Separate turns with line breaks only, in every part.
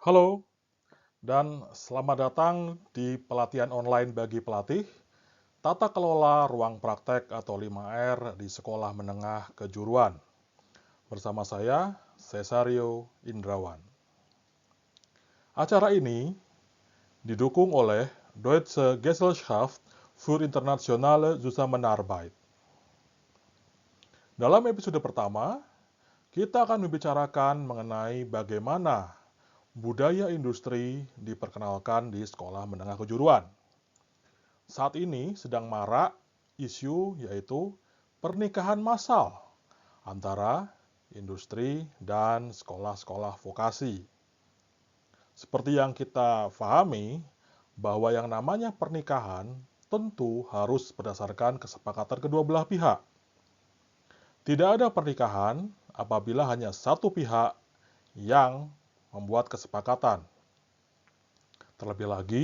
Halo, dan selamat datang di pelatihan online bagi pelatih, Tata Kelola Ruang Praktek atau 5R di Sekolah Menengah Kejuruan. Bersama saya, Cesario Indrawan. Acara ini didukung oleh Deutsche Gesellschaft für internationale Zusammenarbeit. Dalam episode pertama, kita akan membicarakan mengenai bagaimana budaya industri diperkenalkan di sekolah menengah kejuruan. Saat ini sedang marak isu yaitu pernikahan massal antara industri dan sekolah-sekolah vokasi. Seperti yang kita pahami, bahwa yang namanya pernikahan tentu harus berdasarkan kesepakatan kedua belah pihak. Tidak ada pernikahan apabila hanya satu pihak yang membuat kesepakatan. Terlebih lagi,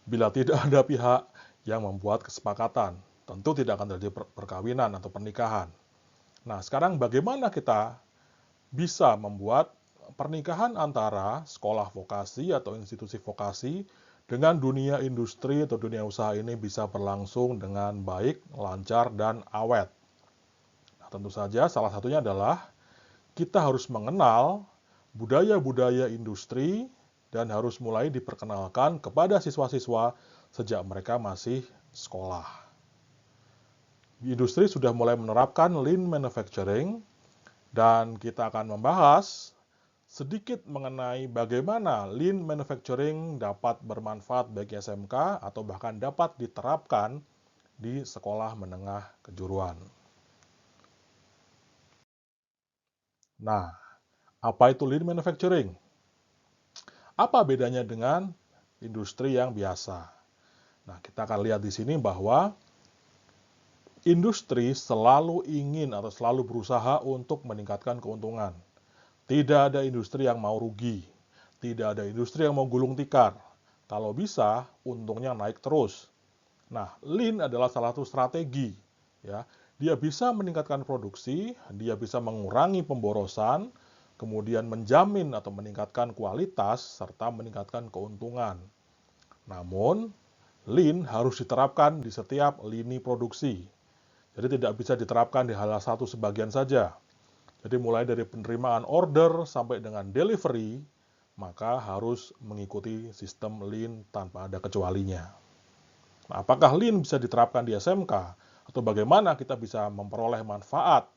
bila tidak ada pihak yang membuat kesepakatan, tentu tidak akan terjadi perkawinan atau pernikahan. Nah, sekarang bagaimana kita bisa membuat pernikahan antara sekolah vokasi atau institusi vokasi dengan dunia industri atau dunia usaha ini bisa berlangsung dengan baik, lancar, dan awet. Nah, tentu saja salah satunya adalah kita harus mengenal budaya-budaya industri dan harus mulai diperkenalkan kepada siswa-siswa sejak mereka masih sekolah. Industri sudah mulai menerapkan lean manufacturing dan kita akan membahas sedikit mengenai bagaimana lean manufacturing dapat bermanfaat bagi SMK atau bahkan dapat diterapkan di sekolah menengah kejuruan. Nah, apa itu lean manufacturing? Apa bedanya dengan industri yang biasa? Nah, kita akan lihat di sini bahwa industri selalu ingin atau selalu berusaha untuk meningkatkan keuntungan. Tidak ada industri yang mau rugi. Tidak ada industri yang mau gulung tikar. Kalau bisa, untungnya naik terus. Nah, lean adalah salah satu strategi. Ya, dia bisa meningkatkan produksi, dia bisa mengurangi pemborosan, kemudian menjamin atau meningkatkan kualitas, serta meningkatkan keuntungan. Namun, lean harus diterapkan di setiap lini produksi. Jadi tidak bisa diterapkan di salah satu sebagian saja. Jadi mulai dari penerimaan order sampai dengan delivery, maka harus mengikuti sistem lean tanpa ada kecualinya. Nah, apakah lean bisa diterapkan di SMK? Atau bagaimana kita bisa memperoleh manfaat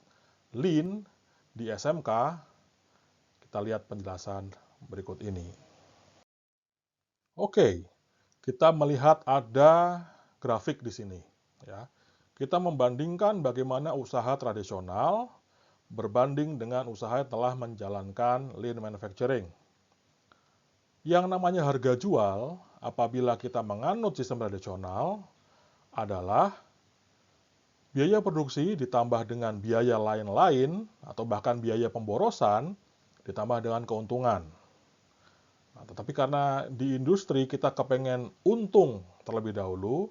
lean di SMK? Kita lihat penjelasan berikut ini. Oke, kita melihat ada grafik di sini. Ya. Kita membandingkan bagaimana usaha tradisional berbanding dengan usaha yang telah menjalankan lean manufacturing. Yang namanya harga jual, apabila kita menganut sistem tradisional, adalah biaya produksi ditambah dengan biaya lain-lain atau bahkan biaya pemborosan ditambah dengan keuntungan. Nah, tetapi karena di industri kita kepengen untung terlebih dahulu,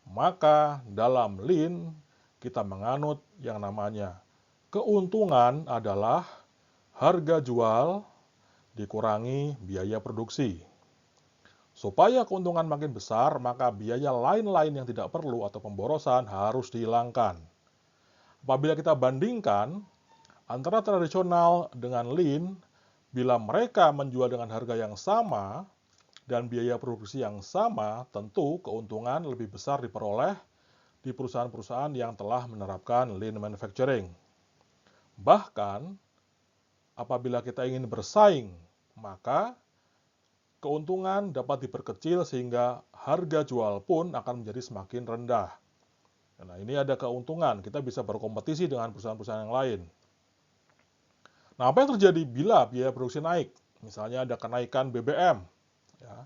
maka dalam lean kita menganut yang namanya keuntungan adalah harga jual dikurangi biaya produksi. Supaya keuntungan makin besar, maka biaya lain-lain yang tidak perlu atau pemborosan harus dihilangkan. Apabila kita bandingkan antara tradisional dengan lean, bila mereka menjual dengan harga yang sama dan biaya produksi yang sama, tentu keuntungan lebih besar diperoleh di perusahaan-perusahaan yang telah menerapkan lean manufacturing. Bahkan, apabila kita ingin bersaing, maka keuntungan dapat diperkecil sehingga harga jual pun akan menjadi semakin rendah. Nah, ini ada keuntungan, kita bisa berkompetisi dengan perusahaan-perusahaan yang lain. Nah, apa yang terjadi bila biaya produksi naik? Misalnya ada kenaikan BBM. Ya.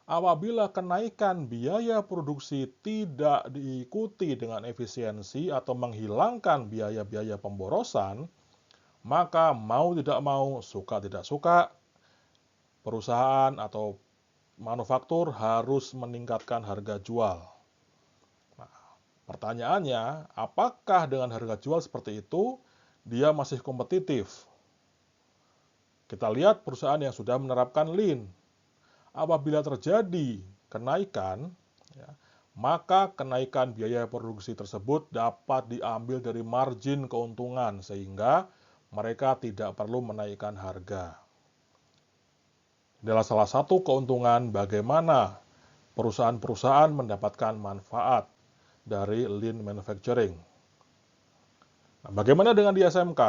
Apabila kenaikan biaya produksi tidak diikuti dengan efisiensi atau menghilangkan biaya-biaya pemborosan, maka mau tidak mau, suka tidak suka, perusahaan atau manufaktur harus meningkatkan harga jual. Nah, pertanyaannya, apakah dengan harga jual seperti itu dia masih kompetitif? Kita lihat perusahaan yang sudah menerapkan Lean. Apabila terjadi kenaikan, ya, maka kenaikan biaya produksi tersebut dapat diambil dari margin keuntungan sehingga mereka tidak perlu menaikkan harga. Adalah salah satu keuntungan bagaimana perusahaan-perusahaan mendapatkan manfaat dari Lean Manufacturing. Nah, bagaimana dengan di SMK?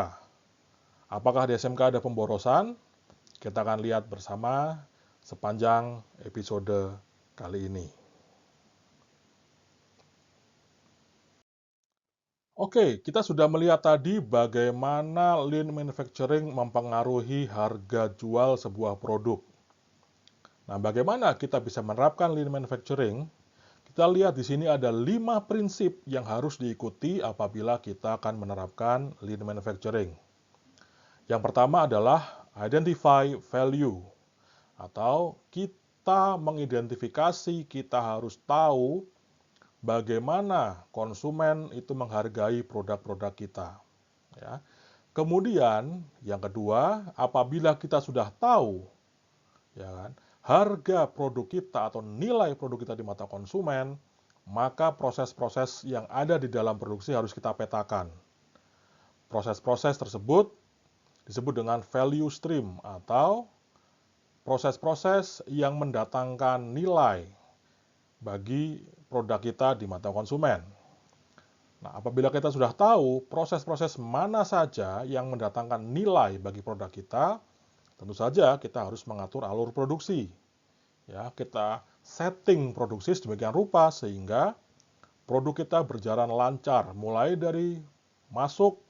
Apakah di SMK ada pemborosan? Kita akan lihat bersama sepanjang episode kali ini. Oke, kita sudah melihat tadi bagaimana Lean Manufacturing mempengaruhi harga jual sebuah produk. Nah, bagaimana kita bisa menerapkan Lean Manufacturing? Kita lihat di sini ada 5 prinsip yang harus diikuti apabila kita akan menerapkan Lean Manufacturing. Yang pertama adalah identify value, atau kita mengidentifikasi, kita harus tahu bagaimana konsumen itu menghargai produk-produk kita. Ya. Kemudian yang kedua, apabila kita sudah tahu, ya kan, harga produk kita atau nilai produk kita di mata konsumen, maka proses-proses yang ada di dalam produksi harus kita petakan. Proses-proses tersebut disebut dengan value stream atau proses-proses yang mendatangkan nilai bagi produk kita di mata konsumen. Nah, apabila kita sudah tahu proses-proses mana saja yang mendatangkan nilai bagi produk kita, tentu saja kita harus mengatur alur produksi. Ya, kita setting produksi sedemikian rupa sehingga produk kita berjalan lancar, mulai dari masuk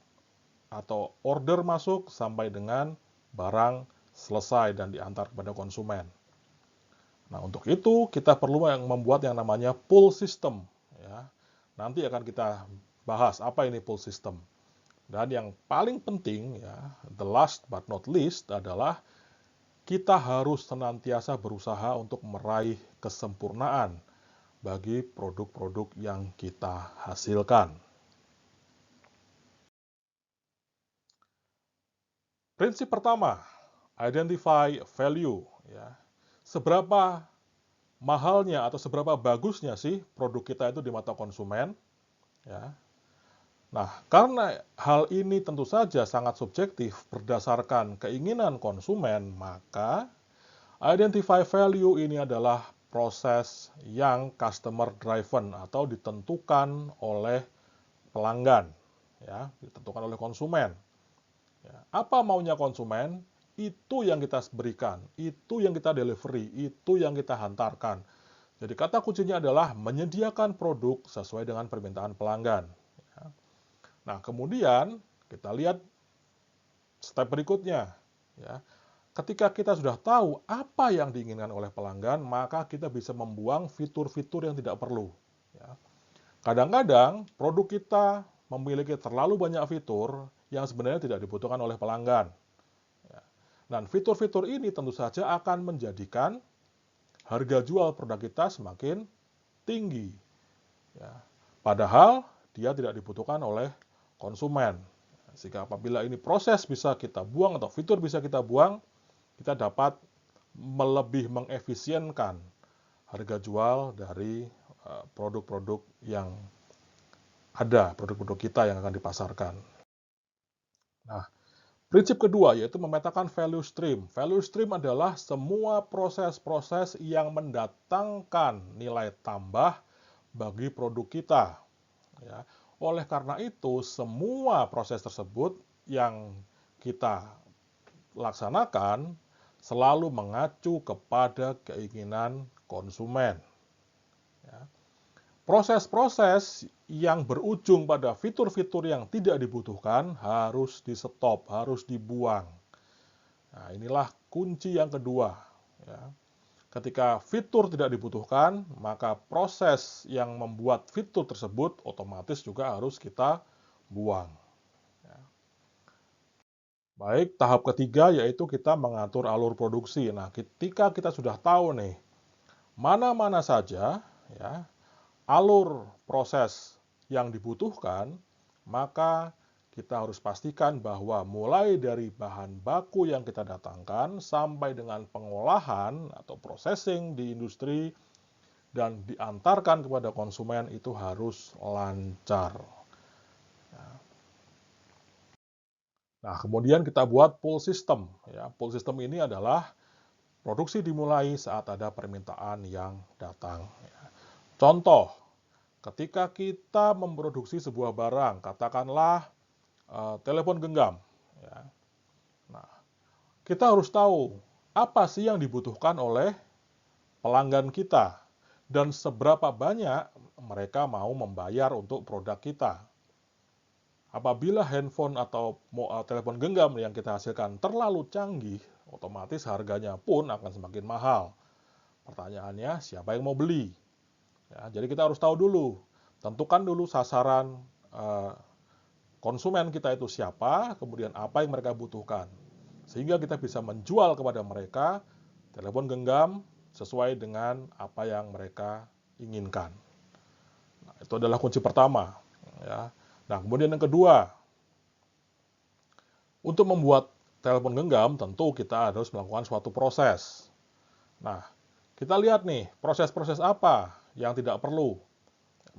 atau order masuk sampai dengan barang selesai dan diantar kepada konsumen. Nah, untuk itu kita perlu membuat yang namanya pull system. Ya. Nanti akan kita bahas apa ini pull system. Dan yang paling penting, ya, the last but not least adalah kita harus senantiasa berusaha untuk meraih kesempurnaan bagi produk-produk yang kita hasilkan. Prinsip pertama, identify value. Ya. Seberapa mahalnya atau seberapa bagusnya sih produk kita itu di mata konsumen? Ya. Nah, karena hal ini tentu saja sangat subjektif berdasarkan keinginan konsumen, maka identify value ini adalah proses yang customer driven atau ditentukan oleh pelanggan, ya, ditentukan oleh konsumen. Ya, apa maunya konsumen, itu yang kita berikan, itu yang kita delivery, itu yang kita hantarkan. Jadi kata kuncinya adalah menyediakan produk sesuai dengan permintaan pelanggan. Ya. Nah, kemudian kita lihat step berikutnya. Ya. Ketika kita sudah tahu apa yang diinginkan oleh pelanggan, maka kita bisa membuang fitur-fitur yang tidak perlu. Ya. Kadang-kadang produk kita memiliki terlalu banyak fitur yang sebenarnya tidak dibutuhkan oleh pelanggan. Ya. Dan fitur-fitur ini tentu saja akan menjadikan harga jual produk kita semakin tinggi. Ya. Padahal dia tidak dibutuhkan oleh konsumen. Sehingga apabila ini proses bisa kita buang atau fitur bisa kita buang, kita dapat lebih mengefisienkan harga jual dari produk-produk yang ada, produk-produk kita yang akan dipasarkan. Nah, prinsip kedua yaitu memetakan value stream. Value stream adalah semua proses-proses yang mendatangkan nilai tambah bagi produk kita. Ya. Oleh karena itu, semua proses tersebut yang kita laksanakan selalu mengacu kepada keinginan konsumen. Ya. Proses-proses yang berujung pada fitur-fitur yang tidak dibutuhkan harus di-stop, harus dibuang. Nah, inilah kunci yang kedua. Ya. Ketika fitur tidak dibutuhkan, maka proses yang membuat fitur tersebut otomatis juga harus kita buang. Ya. Baik, tahap ketiga yaitu kita mengatur alur produksi. Nah, ketika kita sudah tahu nih, mana-mana saja ya, alur proses yang dibutuhkan, maka kita harus pastikan bahwa mulai dari bahan baku yang kita datangkan sampai dengan pengolahan atau processing di industri dan diantarkan kepada konsumen itu harus lancar. Nah, kemudian kita buat pull system. Ya, pull system ini adalah produksi dimulai saat ada permintaan yang datang. Contoh, ketika kita memproduksi sebuah barang, katakanlah telepon genggam. Ya. Nah, kita harus tahu apa sih yang dibutuhkan oleh pelanggan kita dan seberapa banyak mereka mau membayar untuk produk kita. Apabila handphone atau telepon genggam yang kita hasilkan terlalu canggih, otomatis harganya pun akan semakin mahal. Pertanyaannya, siapa yang mau beli? Ya, jadi kita harus tahu dulu, tentukan dulu sasaran konsumen kita itu siapa, kemudian apa yang mereka butuhkan. Sehingga kita bisa menjual kepada mereka telepon genggam sesuai dengan apa yang mereka inginkan. Nah, itu adalah kunci pertama. Ya. Nah, kemudian yang kedua, untuk membuat telepon genggam tentu kita harus melakukan suatu proses. Nah, kita lihat nih, proses-proses apa yang tidak perlu.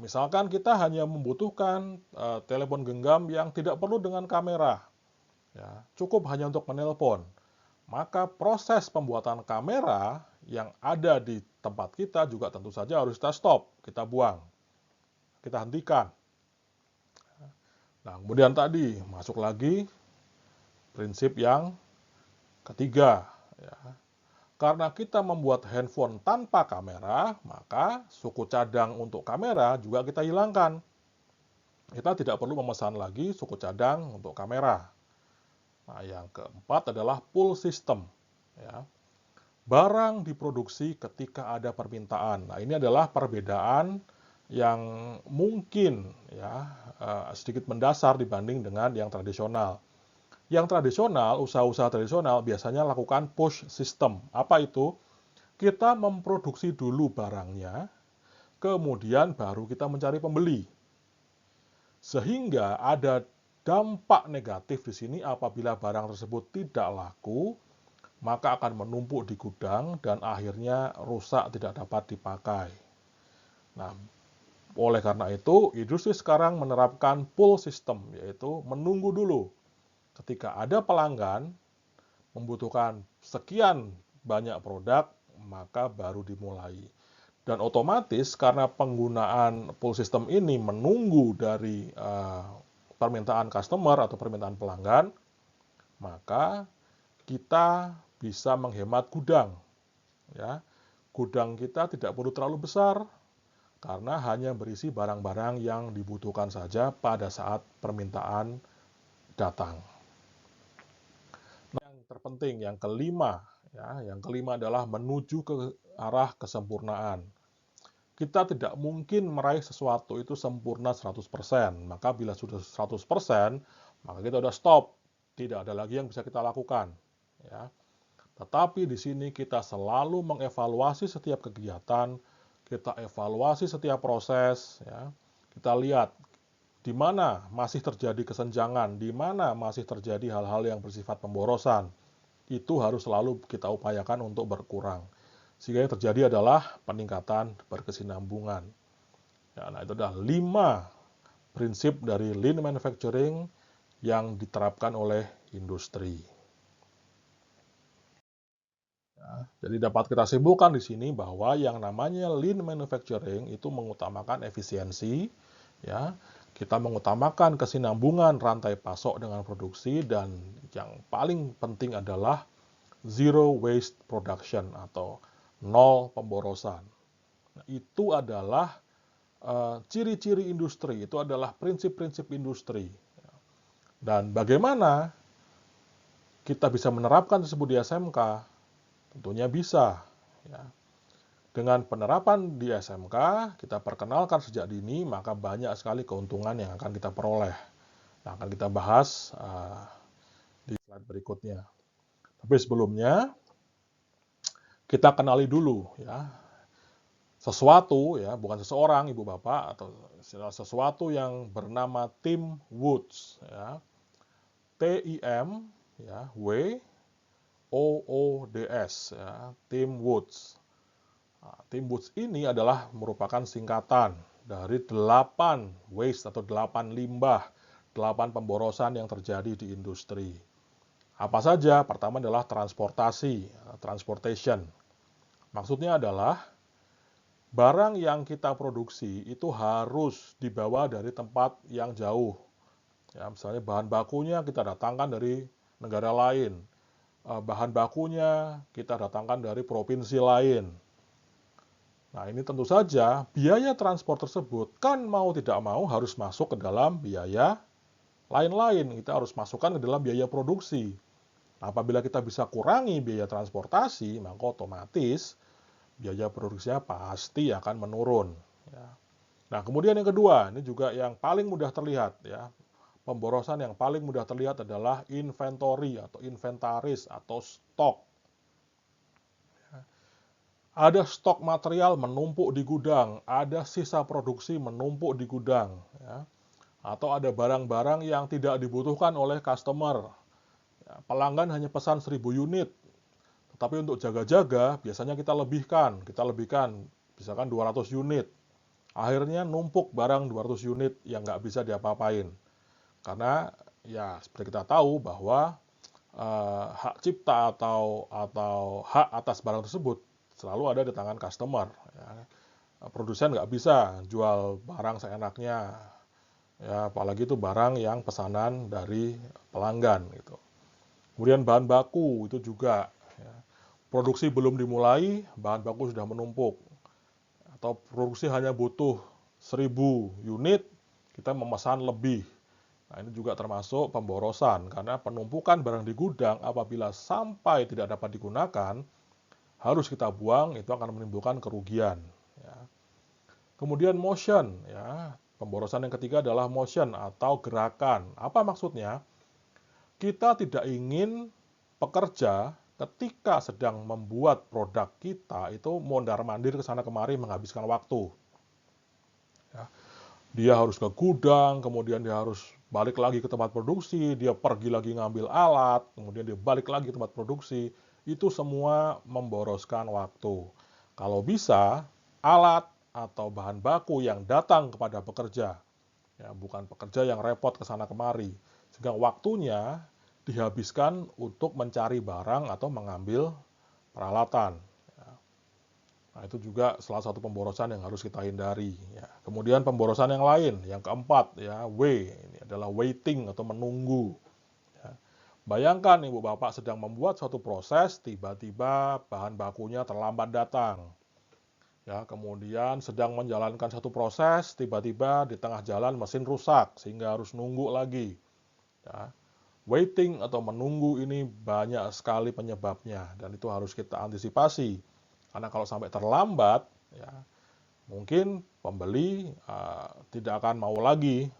Misalkan kita hanya membutuhkan telepon genggam yang tidak perlu dengan kamera, ya, cukup hanya untuk menelpon. Maka proses pembuatan kamera yang ada di tempat kita juga tentu saja harus kita stop, kita buang, kita hentikan. Nah, kemudian tadi masuk lagi prinsip yang ketiga, ya. Karena kita membuat handphone tanpa kamera, maka suku cadang untuk kamera juga kita hilangkan. Kita tidak perlu memesan lagi suku cadang untuk kamera. Nah, yang keempat adalah pull system. Ya. Barang diproduksi ketika ada permintaan. Nah, ini adalah perbedaan yang mungkin ya sedikit mendasar dibanding dengan yang tradisional. Yang tradisional, usaha-usaha tradisional biasanya lakukan push system. Apa itu? Kita memproduksi dulu barangnya, kemudian baru kita mencari pembeli. Sehingga ada dampak negatif di sini apabila barang tersebut tidak laku, maka akan menumpuk di gudang dan akhirnya rusak tidak dapat dipakai. Nah, oleh karena itu, industri sekarang menerapkan pull system, yaitu menunggu dulu. Ketika ada pelanggan membutuhkan sekian banyak produk, maka baru dimulai. Dan otomatis karena penggunaan pull system ini menunggu dari permintaan customer atau permintaan pelanggan, maka kita bisa menghemat gudang. Ya, gudang kita tidak perlu terlalu besar karena hanya berisi barang-barang yang dibutuhkan saja pada saat permintaan datang. Yang terpenting, yang kelima adalah menuju ke arah kesempurnaan. Kita tidak mungkin meraih sesuatu itu sempurna 100%. Maka bila sudah 100%, maka kita sudah stop. Tidak ada lagi yang bisa kita lakukan. Ya. Tetapi di sini kita selalu mengevaluasi setiap kegiatan, kita evaluasi setiap proses. Ya. Kita lihat di mana masih terjadi kesenjangan, di mana masih terjadi hal-hal yang bersifat pemborosan. Itu harus selalu kita upayakan untuk berkurang. Sehingga yang terjadi adalah peningkatan berkesinambungan. Ya, nah itu adalah 5 prinsip dari lean manufacturing yang diterapkan oleh industri. Ya, jadi dapat kita simpulkan di sini bahwa yang namanya lean manufacturing itu mengutamakan efisiensi, ya, kita mengutamakan kesinambungan rantai pasok dengan produksi, dan yang paling penting adalah zero waste production atau nol pemborosan. Nah, itu adalah ciri-ciri industri, itu adalah prinsip-prinsip industri. Dan bagaimana kita bisa menerapkan tersebut di SMK? Tentunya bisa. Ya. Dengan penerapan di SMK, kita perkenalkan sejak dini, maka banyak sekali keuntungan yang akan kita peroleh. Nah, akan kita bahas di slide berikutnya. Tapi sebelumnya, kita kenali dulu ya sesuatu ya, bukan seseorang Ibu Bapak, atau sesuatu yang bernama Tim Woods ya. Tim ya, Woods ya, Tim Woods. Nah, Tim Woods ini adalah merupakan singkatan dari 8 waste atau 8 limbah, 8 pemborosan yang terjadi di industri. Apa saja? Pertama adalah transportasi, transportation. Maksudnya adalah barang yang kita produksi itu harus dibawa dari tempat yang jauh. Ya, misalnya bahan bakunya kita datangkan dari negara lain. Bahan bakunya kita datangkan dari provinsi lain. Nah, ini tentu saja biaya transport tersebut kan mau tidak mau harus masuk ke dalam biaya lain-lain. Kita harus masukkan ke dalam biaya produksi. Apabila kita bisa kurangi biaya transportasi, maka otomatis biaya produksinya pasti akan menurun. Ya. Nah, kemudian yang kedua, ini juga yang paling mudah terlihat ya. Pemborosan yang paling mudah terlihat adalah inventory atau inventaris atau stok. Ada stok material menumpuk di gudang, ada sisa produksi menumpuk di gudang, ya. Atau ada barang-barang yang tidak dibutuhkan oleh customer. Ya, pelanggan hanya pesan 1000 unit, tetapi untuk jaga-jaga biasanya kita lebihkan, misalkan 200 unit. Akhirnya numpuk barang 200 unit yang nggak bisa diapa-apain. Karena ya seperti kita tahu bahwa hak cipta atau hak atas barang tersebut selalu ada di tangan customer. Ya. Produsen nggak bisa jual barang seenaknya, ya apalagi itu barang yang pesanan dari pelanggan gitu. Kemudian bahan baku itu juga, ya. Produksi belum dimulai, bahan baku sudah menumpuk. Atau produksi hanya butuh 1000 unit, kita memesan lebih. Nah, ini juga termasuk pemborosan, karena penumpukan barang di gudang apabila sampai tidak dapat digunakan, harus kita buang, itu akan menimbulkan kerugian. Ya. Kemudian motion, ya. Pemborosan yang ketiga adalah motion atau gerakan. Apa maksudnya? Kita tidak ingin pekerja ketika sedang membuat produk kita itu mondar-mandir ke sana kemari menghabiskan waktu. Ya. Dia harus ke gudang, kemudian dia harus balik lagi ke tempat produksi, dia pergi lagi ngambil alat, kemudian dia balik lagi ke tempat produksi. Itu semua memboroskan waktu. Kalau bisa, alat atau bahan baku yang datang kepada pekerja, ya, bukan pekerja yang repot ke sana kemari, sehingga waktunya dihabiskan untuk mencari barang atau mengambil peralatan. Nah, itu juga salah satu pemborosan yang harus kita hindari. Ya. Kemudian pemborosan yang lain, yang keempat, ya, ini adalah waiting atau menunggu. Ya. Bayangkan Ibu Bapak sedang membuat suatu proses, tiba-tiba bahan bakunya terlambat datang. Ya, kemudian sedang menjalankan satu proses, tiba-tiba di tengah jalan mesin rusak, sehingga harus nunggu lagi. Ya. Waiting atau menunggu ini banyak sekali penyebabnya, dan itu harus kita antisipasi. Karena kalau sampai terlambat, ya mungkin pembeli tidak akan mau lagi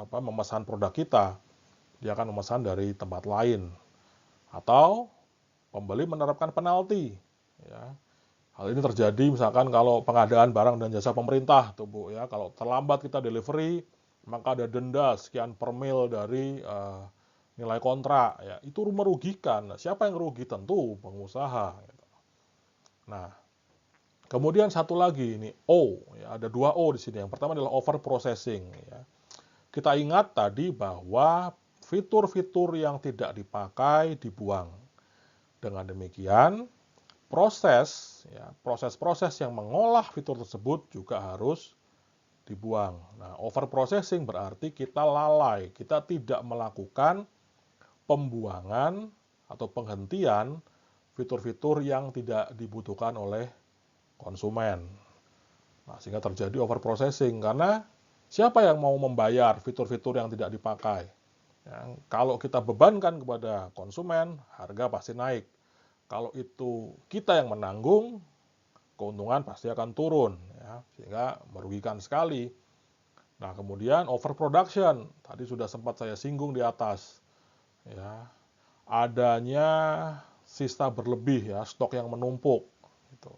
memesan produk kita. Dia akan memesan dari tempat lain. Atau pembeli menerapkan penalti. Ya. Hal ini terjadi misalkan kalau pengadaan barang dan jasa pemerintah, tuh Bu, ya. Kalau terlambat kita delivery, maka ada denda sekian per mil dari nilai kontrak. Ya. Itu merugikan. Siapa yang rugi? Tentu pengusaha. Nah, kemudian satu lagi ini O, ya, ada 2 O di sini. Yang pertama adalah over processing. Ya. Kita ingat tadi bahwa fitur-fitur yang tidak dipakai dibuang. Dengan demikian, proses-proses yang mengolah fitur tersebut juga harus dibuang. Nah, over processing berarti kita lalai, kita tidak melakukan pembuangan atau penghentian fitur-fitur yang tidak dibutuhkan oleh konsumen. Nah, sehingga terjadi overprocessing karena siapa yang mau membayar fitur-fitur yang tidak dipakai? Ya, kalau kita bebankan kepada konsumen, harga pasti naik. Kalau itu kita yang menanggung, keuntungan pasti akan turun, ya, sehingga merugikan sekali. Nah, kemudian overproduction, tadi sudah sempat saya singgung di atas, ya, adanya sisa berlebih, ya, stok yang menumpuk. Gitu.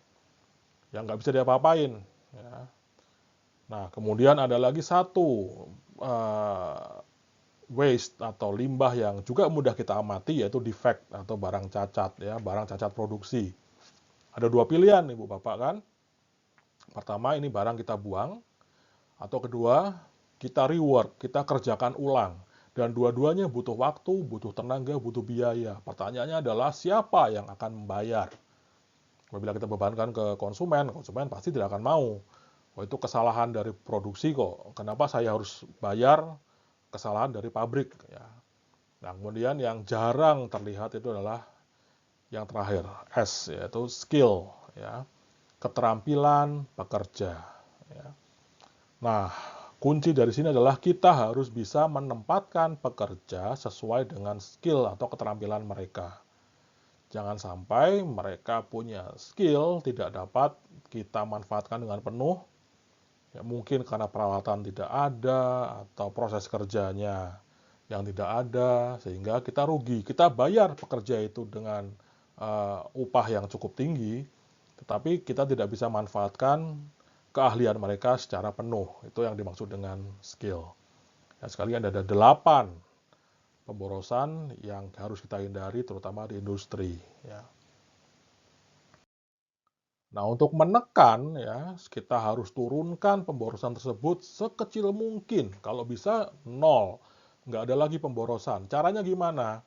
yang nggak bisa diapa-apain. Ya. Nah, kemudian ada lagi satu waste atau limbah yang juga mudah kita amati, yaitu defect atau barang cacat, ya, barang cacat produksi. Ada dua pilihan, Ibu Bapak kan. Pertama, ini barang kita buang, atau kedua, kita rework, kita kerjakan ulang. Dan dua-duanya butuh waktu, butuh tenaga, butuh biaya. Pertanyaannya adalah siapa yang akan membayar? Apabila kita bebankan ke konsumen, konsumen pasti tidak akan mau. Oh, itu kesalahan dari produksi kok. Kenapa saya harus bayar kesalahan dari pabrik? Ya. Nah, kemudian yang jarang terlihat itu adalah yang terakhir, S, yaitu skill, ya, keterampilan pekerja. Ya. Nah, kunci dari sini adalah kita harus bisa menempatkan pekerja sesuai dengan skill atau keterampilan mereka. Jangan sampai mereka punya skill tidak dapat kita manfaatkan dengan penuh. Ya, mungkin karena peralatan tidak ada atau proses kerjanya yang tidak ada, sehingga kita rugi. Kita bayar pekerja itu dengan upah yang cukup tinggi, tetapi kita tidak bisa manfaatkan keahlian mereka secara penuh. Itu yang dimaksud dengan skill. Ya, sekalian ada 8 pemborosan yang harus kita hindari, terutama di industri. Ya. Nah, untuk menekan, ya, kita harus turunkan pemborosan tersebut sekecil mungkin. Kalau bisa, nol. Nggak ada lagi pemborosan. Caranya gimana?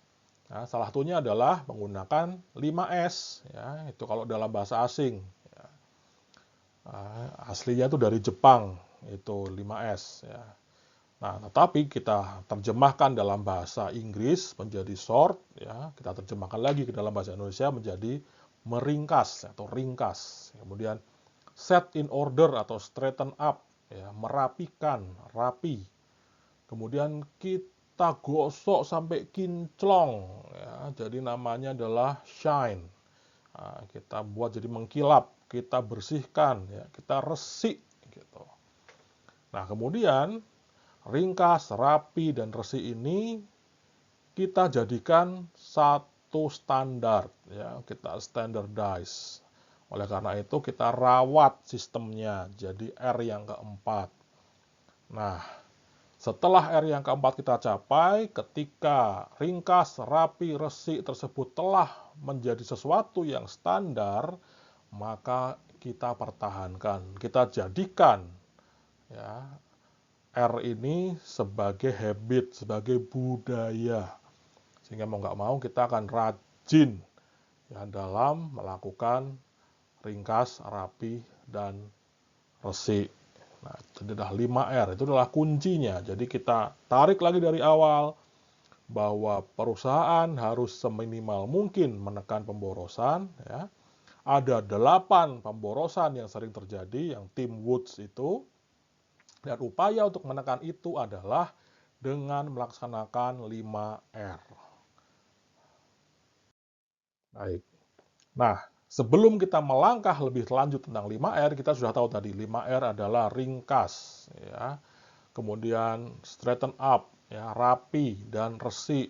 Nah, salah satunya adalah menggunakan 5S. Ya, itu kalau dalam bahasa asing. Ya. Aslinya itu dari Jepang, itu 5S. Ya. Nah, tetapi kita terjemahkan dalam bahasa Inggris menjadi short, ya, kita terjemahkan lagi ke dalam bahasa Indonesia menjadi meringkas atau ringkas. Kemudian set in order atau straighten up, ya, merapikan, rapi. Kemudian kita gosok sampai kinclong, ya, jadi namanya adalah shine. Nah, kita buat jadi mengkilap, kita bersihkan, ya, kita resik, gitu. Nah, kemudian ringkas, rapi, dan resik ini kita jadikan satu standar, ya, kita standardize. Oleh karena itu kita rawat sistemnya jadi R yang keempat. Nah, setelah R yang keempat kita capai, ketika ringkas, rapi, resik tersebut telah menjadi sesuatu yang standar, maka kita pertahankan, kita jadikan, ya, R ini sebagai habit, sebagai budaya. Sehingga mau nggak mau kita akan rajin, ya, dalam melakukan ringkas, rapi, dan resik. Nah, jadi adalah 5R, itu adalah kuncinya. Jadi kita tarik lagi dari awal, bahwa perusahaan harus seminimal mungkin menekan pemborosan. Ya. Ada 8 pemborosan yang sering terjadi, yang Tim Woods itu. Dan upaya untuk menekan itu adalah dengan melaksanakan 5R. Baik. Nah, sebelum kita melangkah lebih lanjut tentang 5R, kita sudah tahu tadi 5R adalah ringkas, ya. Kemudian straighten up, ya, rapi dan resik.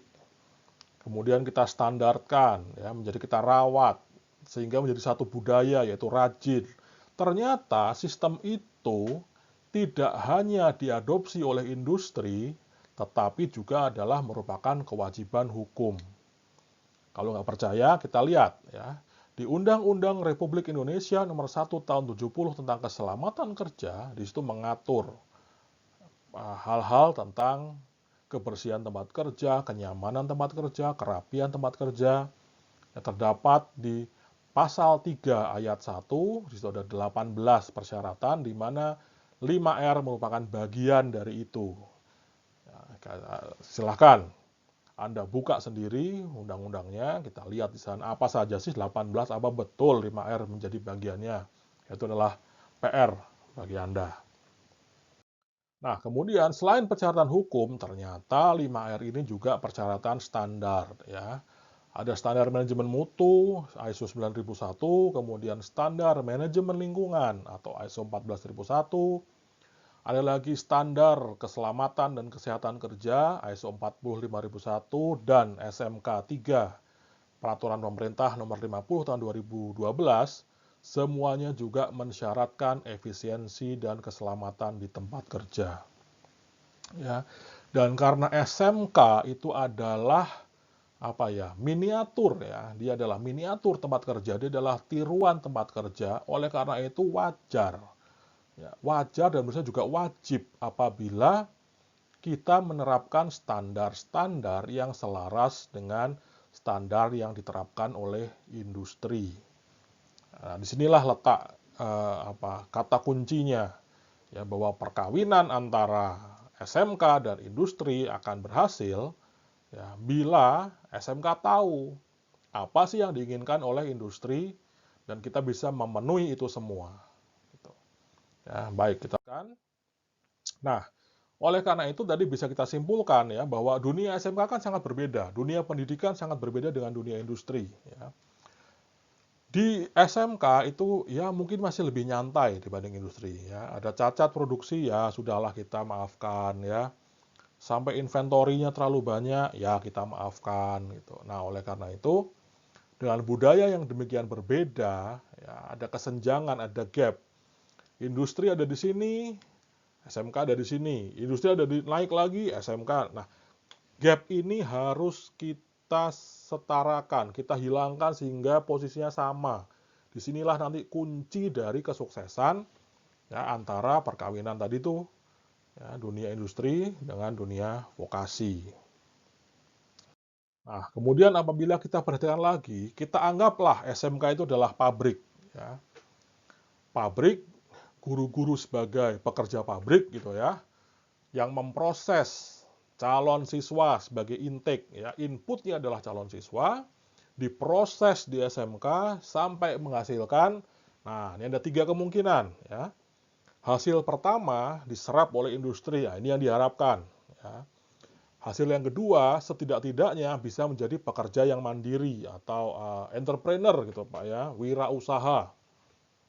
Kemudian kita standarkan, ya, menjadi kita rawat sehingga menjadi satu budaya, yaitu rajin. Ternyata sistem itu tidak hanya diadopsi oleh industri, tetapi juga adalah merupakan kewajiban hukum. Kalau nggak percaya, kita lihat, ya. Di Undang-Undang Republik Indonesia Nomor 1 Tahun 70 tentang Keselamatan Kerja, di situ mengatur hal-hal tentang kebersihan tempat kerja, kenyamanan tempat kerja, kerapian tempat kerja. Yang terdapat di Pasal 3 ayat 1, di situ ada 18 persyaratan, di mana 5R merupakan bagian dari itu. Ya, silahkan Anda buka sendiri undang-undangnya, kita lihat di sana apa saja sih 18, apa betul 5R menjadi bagiannya. Itu adalah PR bagi Anda. Nah, kemudian selain persyaratan hukum, ternyata 5R ini juga persyaratan standar, ya. Ada standar manajemen mutu ISO 9001, kemudian standar manajemen lingkungan atau ISO 14001. Ada lagi standar keselamatan dan kesehatan kerja ISO 45001 dan SMK 3 Peraturan Pemerintah Nomor 50 Tahun 2012 semuanya juga mensyaratkan efisiensi dan keselamatan di tempat kerja. Ya. Dan karena SMK itu adalah miniatur ya, dia adalah miniatur tempat kerja, dia adalah tiruan tempat kerja, oleh karena itu wajar. Ya, wajar dan menurut saya juga wajib apabila kita menerapkan standar-standar yang selaras dengan standar yang diterapkan oleh industri. Nah, disinilah letak kata kuncinya, ya, bahwa perkawinan antara SMK dan industri akan berhasil ya bila SMK tahu apa sih yang diinginkan oleh industri dan kita bisa memenuhi itu semua. Gitu. Ya, baik kita kan. Nah, oleh karena itu tadi bisa kita simpulkan ya bahwa dunia SMK kan sangat berbeda, dunia pendidikan sangat berbeda dengan dunia industri. Ya. Di SMK itu ya mungkin masih lebih nyantai dibanding industri ya. Ada cacat produksi ya sudahlah kita maafkan ya. Sampai inventorinya terlalu banyak ya kita maafkan gitu. Nah, oleh karena itu dengan budaya yang demikian berbeda ya ada kesenjangan, ada gap. Industri ada di sini, SMK ada di sini. Industri ada di naik lagi, SMK. Nah, gap ini harus kita setarakan, kita hilangkan sehingga posisinya sama. Disinilah nanti kunci dari kesuksesan ya antara perkawinan tadi tuh ya, dunia industri dengan dunia vokasi. Nah, kemudian apabila kita perhatikan lagi, kita anggaplah SMK itu adalah pabrik. Ya. Pabrik, guru-guru sebagai pekerja pabrik gitu ya, yang memproses calon siswa sebagai intake ya, inputnya adalah calon siswa, diproses di SMK sampai menghasilkan. Nah, ini ada 3 kemungkinan ya. Hasil pertama diserap oleh industri, ya, ini yang diharapkan ya. Hasil yang kedua setidak-tidaknya bisa menjadi pekerja yang mandiri atau entrepreneur gitu Pak ya, wirausaha.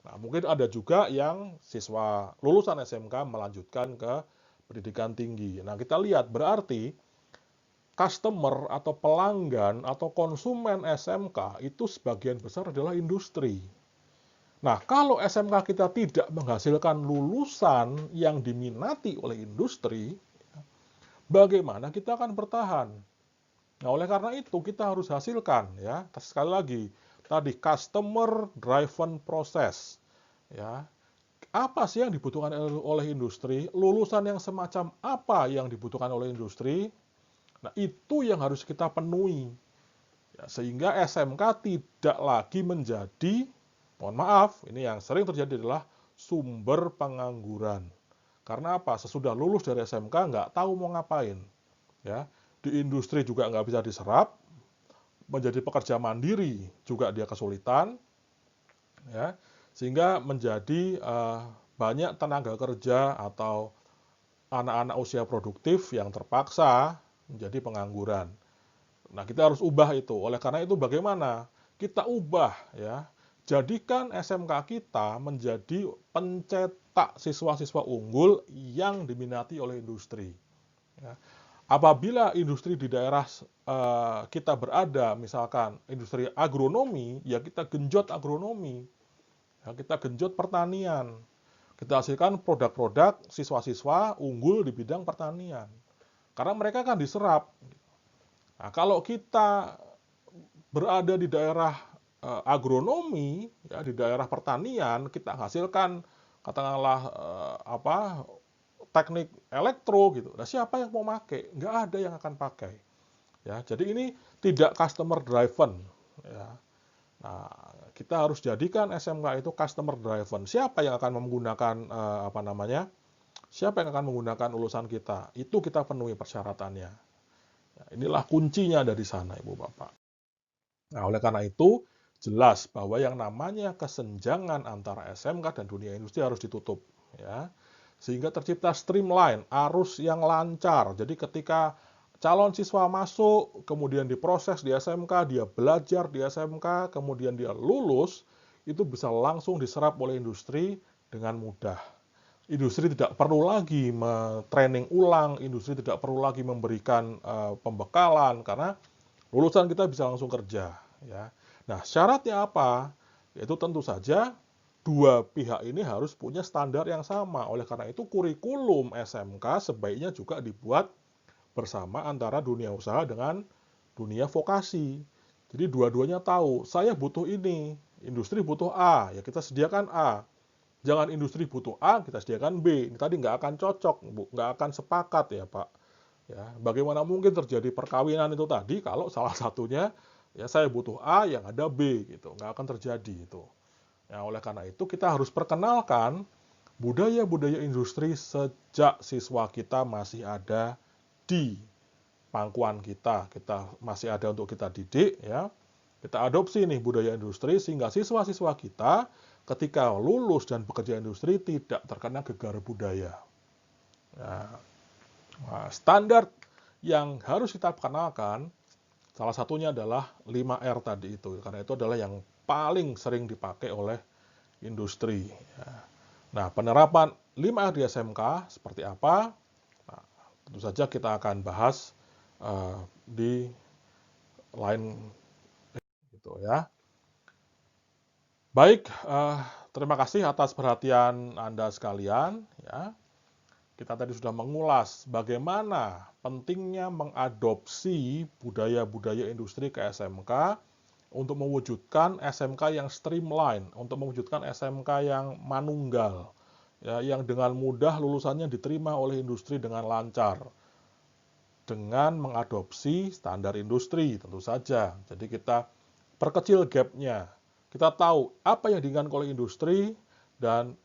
Nah, mungkin ada juga yang siswa lulusan SMK melanjutkan ke pendidikan tinggi. Nah, kita lihat berarti customer atau pelanggan atau konsumen SMK itu sebagian besar adalah industri. Nah, kalau SMK kita tidak menghasilkan lulusan yang diminati oleh industri, bagaimana kita akan bertahan? Nah, oleh karena itu kita harus hasilkan ya. Sekali lagi, tadi customer driven process ya. Apa sih yang dibutuhkan oleh industri? Lulusan yang semacam apa yang dibutuhkan oleh industri? Nah, itu yang harus kita penuhi. Ya, sehingga SMK tidak lagi menjadi, mohon maaf, ini yang sering terjadi adalah sumber pengangguran. Karena apa? Sesudah lulus dari SMK nggak tahu mau ngapain. Ya, di industri juga nggak bisa diserap, menjadi pekerja mandiri juga dia kesulitan, ya, sehingga menjadi banyak tenaga kerja atau anak-anak usia produktif yang terpaksa menjadi pengangguran. Nah, kita harus ubah itu. Oleh karena itu bagaimana? Kita ubah ya. Jadikan SMK kita menjadi pencetak siswa-siswa unggul yang diminati oleh industri. Ya. Apabila industri di daerah kita berada, misalkan industri agronomi, ya kita genjot agronomi. Ya, kita genjot pertanian. Kita hasilkan produk-produk siswa-siswa unggul di bidang pertanian. Karena mereka kan diserap. Nah, kalau kita berada di daerah agronomi, ya, di daerah pertanian, kita hasilkan katakanlah teknik elektro gitu. Nah, siapa yang mau pakai? Nggak ada yang akan pakai. Ya, jadi ini tidak customer driven. Ya. Nah, kita harus jadikan SMK itu customer driven. Siapa yang akan menggunakan Siapa yang akan menggunakan lulusan kita? Itu kita penuhi persyaratannya. Ya, inilah kuncinya dari sana, Ibu Bapak. Nah, oleh karena itu, jelas bahwa yang namanya kesenjangan antara SMK dan dunia industri harus ditutup. Ya. Sehingga tercipta streamline, arus yang lancar. Jadi ketika calon siswa masuk, kemudian diproses di SMK, dia belajar di SMK, kemudian dia lulus, itu bisa langsung diserap oleh industri dengan mudah. Industri tidak perlu lagi training ulang, industri tidak perlu lagi memberikan pembekalan, karena lulusan kita bisa langsung kerja. Ya. Nah, syaratnya apa? Yaitu tentu saja dua pihak ini harus punya standar yang sama. Oleh karena itu kurikulum SMK sebaiknya juga dibuat bersama antara dunia usaha dengan dunia vokasi. Jadi dua-duanya tahu, saya butuh ini, industri butuh A, ya kita sediakan A. Jangan industri butuh A, kita sediakan B. Ini tadi nggak akan cocok, nggak akan sepakat ya Pak. Ya, bagaimana mungkin terjadi perkawinan itu tadi kalau salah satunya ya saya butuh A yang ada B gitu, nggak akan terjadi itu. Ya, oleh karena itu kita harus perkenalkan budaya-budaya industri sejak siswa kita masih ada di pangkuan kita masih ada untuk kita didik ya. Kita adopsi nih budaya industri sehingga siswa-siswa kita ketika lulus dan bekerja industri tidak terkena gegar budaya. Nah, standar yang harus kita kenalkan salah satunya adalah 5R tadi itu. Karena itu adalah yang paling sering dipakai oleh industri. Nah, penerapan 5R di SMK seperti apa? Nah, tentu saja kita akan bahas di lain gitu ya. Baik, terima kasih atas perhatian Anda sekalian ya. Kita tadi sudah mengulas bagaimana pentingnya mengadopsi budaya-budaya industri ke SMK untuk mewujudkan SMK yang streamline, untuk mewujudkan SMK yang manunggal, ya, yang dengan mudah lulusannya diterima oleh industri dengan lancar, dengan mengadopsi standar industri tentu saja. Jadi kita perkecil gap-nya. Kita tahu apa yang diinginkan oleh industri dan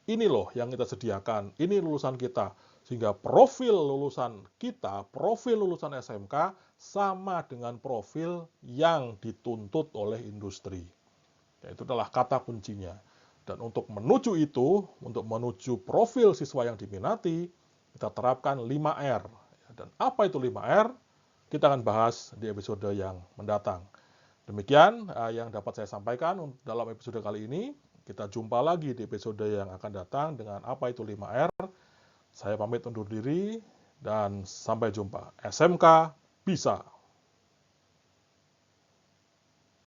ini loh yang kita sediakan, ini lulusan kita. Sehingga profil lulusan kita, profil lulusan SMK sama dengan profil yang dituntut oleh industri. Ya, itu adalah kata kuncinya. Dan untuk menuju itu, untuk menuju profil siswa yang diminati, kita terapkan 5R. Dan apa itu 5R? Kita akan bahas di episode yang mendatang. Demikian yang dapat saya sampaikan dalam episode kali ini. Kita jumpa lagi di episode yang akan datang dengan apa itu 5R. Saya pamit undur diri dan sampai jumpa. SMK bisa.